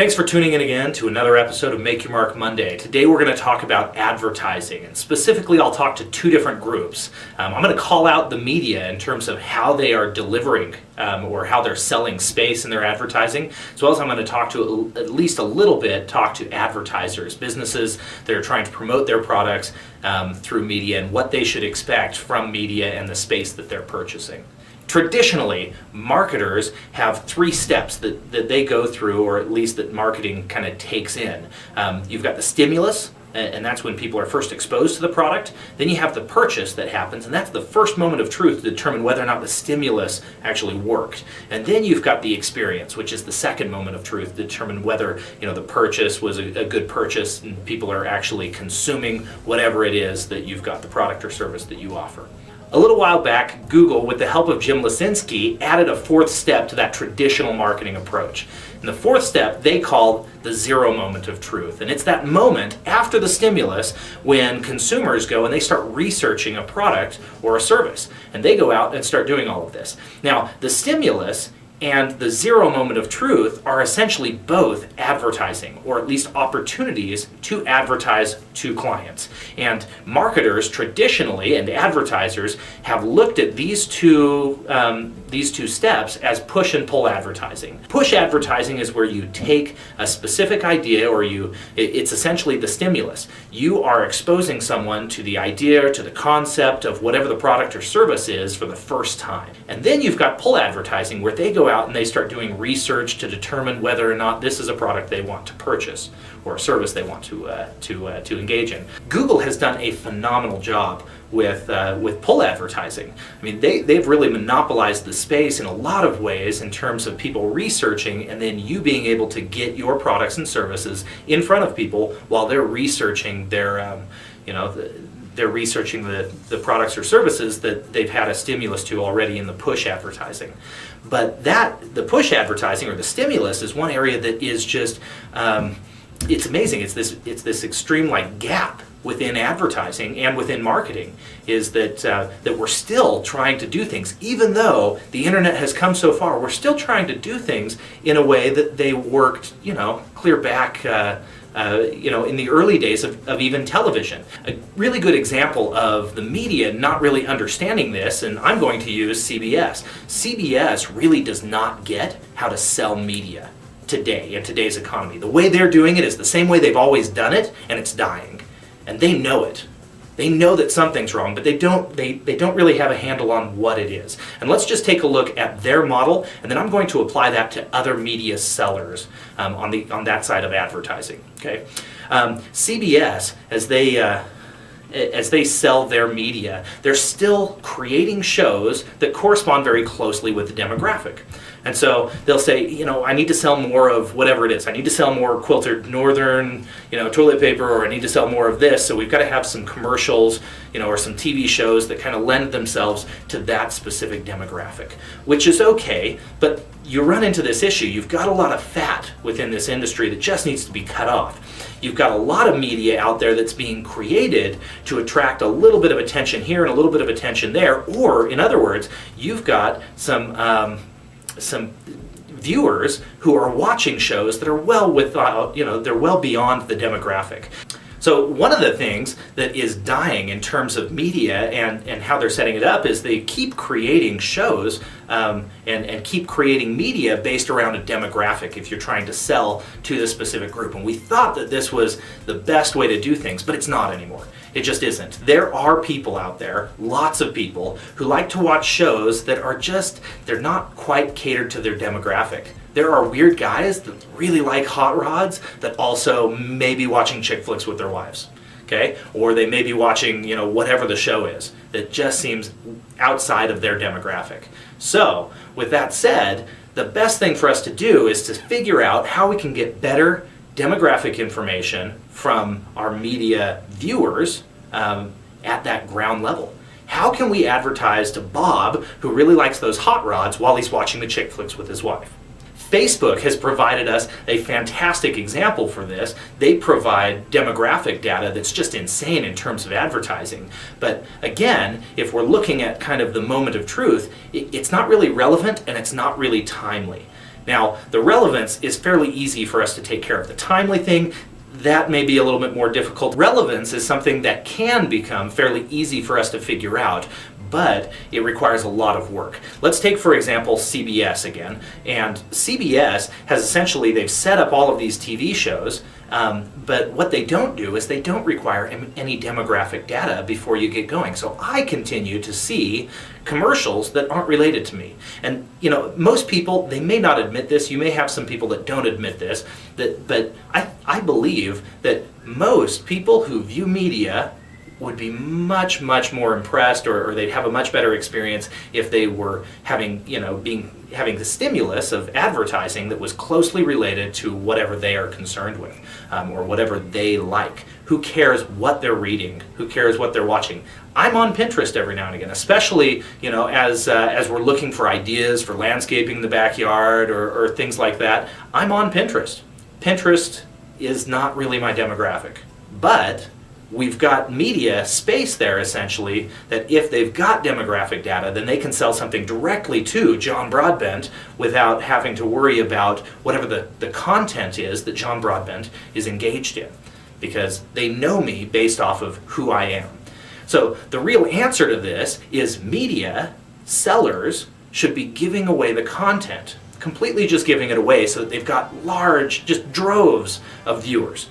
Thanks for tuning in again to another episode of Make Your Mark Monday. Today we're going to talk about advertising, and specifically I'll talk to two different groups. I'm going to call out the media in terms of how they are delivering or how they're selling space in their advertising, as well as I'm going to talk to at least a little bit, talk to advertisers, businesses that are trying to promote their products through media and what they should expect from media and the space that they're purchasing. Traditionally, marketers have three steps that they go through, or at least that marketing kind of takes in. You've got the stimulus, and that's when people are first exposed to the product. Then you have the purchase that happens, and that's the first moment of truth to determine whether or not the stimulus actually worked. And then you've got the experience, which is the second moment of truth to determine whether the purchase was a good purchase and people are actually consuming whatever it is that you've got, the product or service that you offer. A little while back, Google, with the help of Jim Lisinski, added a fourth step to that traditional marketing approach. And the fourth step they called the zero moment of truth. And it's that moment after the stimulus when consumers go and they start researching a product or a service. And they go out and start doing all of this. Now, the stimulus and the zero moment of truth are essentially both advertising, or at least opportunities to advertise to clients. And marketers traditionally and advertisers have looked at these two steps as push and pull advertising. Push advertising is where you take a specific idea, or it's essentially the stimulus. You are exposing someone to the idea, to the concept of whatever the product or service is for the first time. And then you've got pull advertising, where they go out and they start doing research to determine whether or not this is a product they want to purchase or a service they want to engage in. Google has done a phenomenal job with pull advertising. I mean, they've really monopolized the space in a lot of ways in terms of people researching and then you being able to get your products and services in front of people while they're researching they're researching the products or services that they've had a stimulus to already in the push advertising. But the push advertising or the stimulus is one area that is just, it's amazing. It's this extreme gap within advertising and within marketing, is that we're still trying to do things, even though the internet has come so far. We're still trying to do things in a way that they worked, clear back. In the early days of even television. A really good example of the media not really understanding this, and I'm going to use CBS. CBS really does not get how to sell media today in today's economy. The way they're doing it is the same way they've always done it, and it's dying. And they know it. They know that something's wrong, but they don't really have a handle on what it is. And let's just take a look at their model, and then I'm going to apply that to other media sellers on that side of advertising. Okay, CBS, as they sell their media, they're still creating shows that correspond very closely with the demographic. And so they'll say, I need to sell more of whatever it is. I need to sell more quilted northern, toilet paper, or I need to sell more of this. So we've got to have some commercials, or some TV shows that kind of lend themselves to that specific demographic, which is okay, but you run into this issue. You've got a lot of fat within this industry that just needs to be cut off. You've got a lot of media out there that's being created to attract a little bit of attention here and a little bit of attention there, or in other words, you've got some viewers who are watching shows that are they're well beyond the demographic. So one of the things that is dying in terms of media and how they're setting it up is they keep creating shows and keep creating media based around a demographic if you're trying to sell to this specific group. And we thought that this was the best way to do things, but it's not anymore. It just isn't. There are people out there, lots of people, who like to watch shows that are they're not quite catered to their demographic. There are weird guys that really like hot rods that also may be watching chick flicks with their wives, okay? Or they may be watching, whatever the show is that just seems outside of their demographic. So, with that said, the best thing for us to do is to figure out how we can get better demographic information from our media viewers at that ground level. How can we advertise to Bob, who really likes those hot rods, while he's watching the chick flicks with his wife? Facebook has provided us a fantastic example for this. They provide demographic data that's just insane in terms of advertising. But again, if we're looking at kind of the moment of truth, it's not really relevant and it's not really timely. Now, the relevance is fairly easy for us to take care of. The timely thing, that may be a little bit more difficult. Relevance is something that can become fairly easy for us to figure out, but it requires a lot of work. Let's take, for example, CBS again. And CBS has essentially, they've set up all of these TV shows, but what they don't do is they don't require any demographic data before you get going. So I continue to see commercials that aren't related to me. And most people, they may not admit this, you may have some people that don't admit this, but I believe that most people who view media would be much, much more impressed, or they'd have a much better experience if they were having the stimulus of advertising that was closely related to whatever they are concerned with, or whatever they like. Who cares what they're reading? Who cares what they're watching? I'm on Pinterest every now and again, especially as we're looking for ideas for landscaping the backyard or things like that. I'm on Pinterest. Pinterest is not really my demographic, but we've got media space there, essentially, that if they've got demographic data, then they can sell something directly to John Broadbent without having to worry about whatever the content is that John Broadbent is engaged in, because they know me based off of who I am. So the real answer to this is media sellers should be giving away the content, completely just giving it away so that they've got large, just droves of viewers.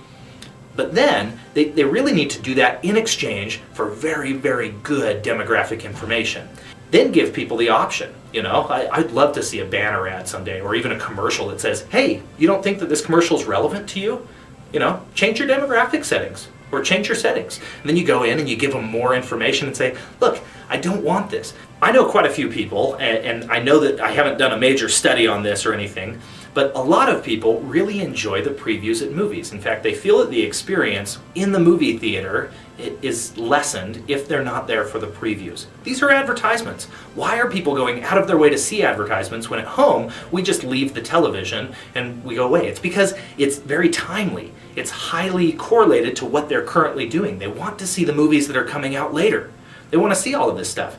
But then they really need to do that in exchange for very, very good demographic information. Then give people the option. I'd love to see a banner ad someday, or even a commercial that says, hey, you don't think that this commercial is relevant to you? Change your demographic settings, or change your settings. And then you go in and you give them more information and say, look, I don't want this. I know quite a few people, and I know that I haven't done a major study on this or anything, but a lot of people really enjoy the previews at movies. In fact, they feel that the experience in the movie theater is lessened if they're not there for the previews. These are advertisements. Why are people going out of their way to see advertisements when at home we just leave the television and we go away? It's because it's very timely. It's highly correlated to what they're currently doing. They want to see the movies that are coming out later. They want to see all of this stuff.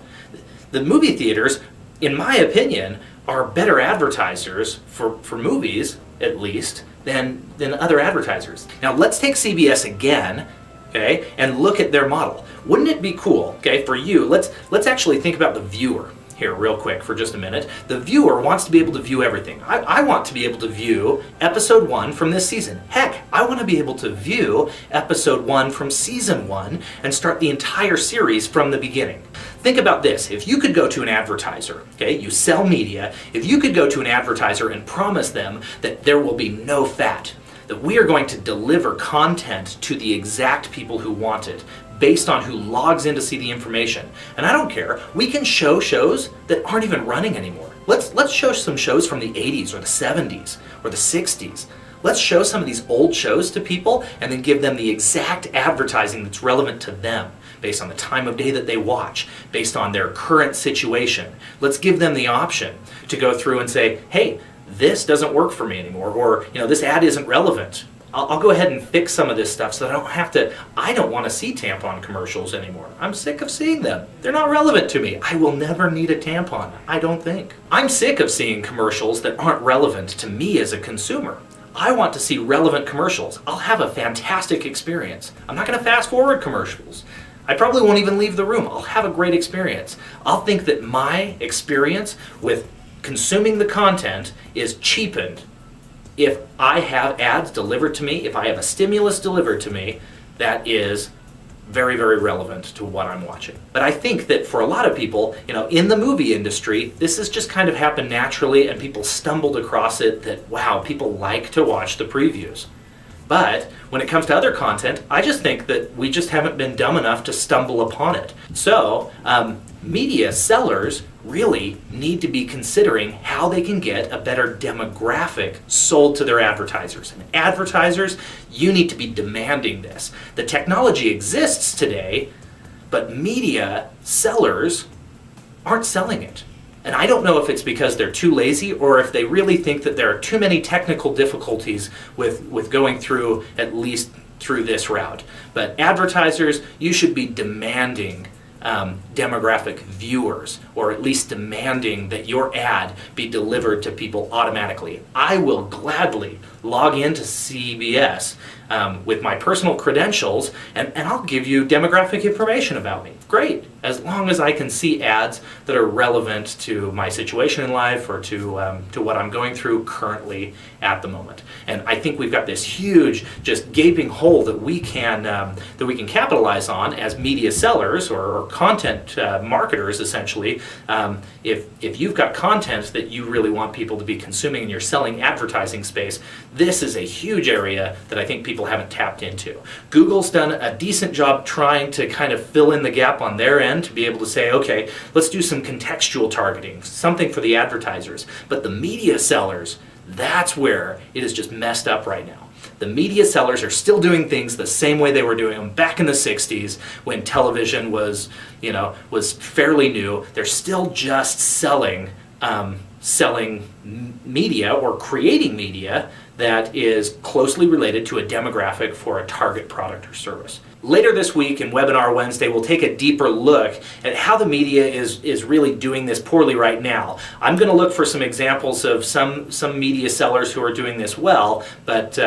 The movie theaters, in my opinion, are better advertisers for movies, at least, than other advertisers. Now let's take CBS again, okay, and look at their model. Wouldn't it be cool, okay, for you, let's actually think about the viewer here real quick for just a minute. The viewer wants to be able to view everything. I want to be able to view episode 1 from this season. Heck, I want to be able to view episode 1 from season 1 and start the entire series from the beginning. Think about this. If you could go to an advertiser, okay, you sell media, if you could go to an advertiser and promise them that there will be no fat, that we are going to deliver content to the exact people who want it, based on who logs in to see the information. And I don't care, we can show shows that aren't even running anymore. Let's show some shows from the 80s or the 70s or the 60s. Let's show some of these old shows to people and then give them the exact advertising that's relevant to them, based on the time of day that they watch, based on their current situation. Let's give them the option to go through and say, hey, this doesn't work for me anymore, or this ad isn't relevant. I'll go ahead and fix some of this stuff so that I don't want to see tampon commercials anymore. I'm sick of seeing them. They're not relevant to me. I will never need a tampon, I don't think. I'm sick of seeing commercials that aren't relevant to me as a consumer. I want to see relevant commercials. I'll have a fantastic experience. I'm not going to fast forward commercials. I probably won't even leave the room. I'll have a great experience. I'll think that my experience with consuming the content is cheapened if I have ads delivered to me, if I have a stimulus delivered to me that is very, very relevant to what I'm watching. But I think that for a lot of people, in the movie industry, this has just kind of happened naturally and people stumbled across it that, wow, people like to watch the previews. But when it comes to other content, I just think that we just haven't been dumb enough to stumble upon it. So, media sellers really need to be considering how they can get a better demographic sold to their advertisers. And advertisers, you need to be demanding this. The technology exists today, but media sellers aren't selling it. And I don't know if it's because they're too lazy or if they really think that there are too many technical difficulties with going through, at least through this route. But advertisers, you should be demanding demographic viewers, or at least demanding that your ad be delivered to people automatically. I will gladly log into CBS with my personal credentials, and I'll give you demographic information about me. Great, as long as I can see ads that are relevant to my situation in life or to what I'm going through currently at the moment. And I think we've got this huge, just gaping hole that we can capitalize on as media sellers or content marketers, essentially. If you've got content that you really want people to be consuming and you're selling advertising space, this is a huge area that I think people haven't tapped into. Google's done a decent job trying to kind of fill in the gap on their end to be able to say, okay, let's do some contextual targeting, something for the advertisers. But the media sellers, that's where it is just messed up right now. The media sellers are still doing things the same way they were doing them back in the 60s when television was fairly new. They're still just selling media or creating media that is closely related to a demographic for a target product or service. Later this week in Webinar Wednesday, we'll take a deeper look at how the media is really doing this poorly right now. I'm going to look for some examples of some media sellers who are doing this well, but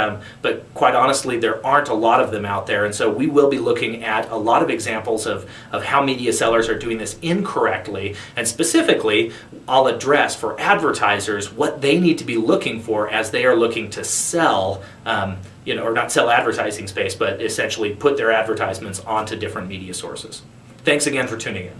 quite honestly, there aren't a lot of them out there, and so we will be looking at a lot of examples of how media sellers are doing this incorrectly, and specifically, I'll address for advertisers what they need to be looking for as they are looking to sell or not sell advertising space, but essentially put their advertisements onto different media sources. Thanks again for tuning in.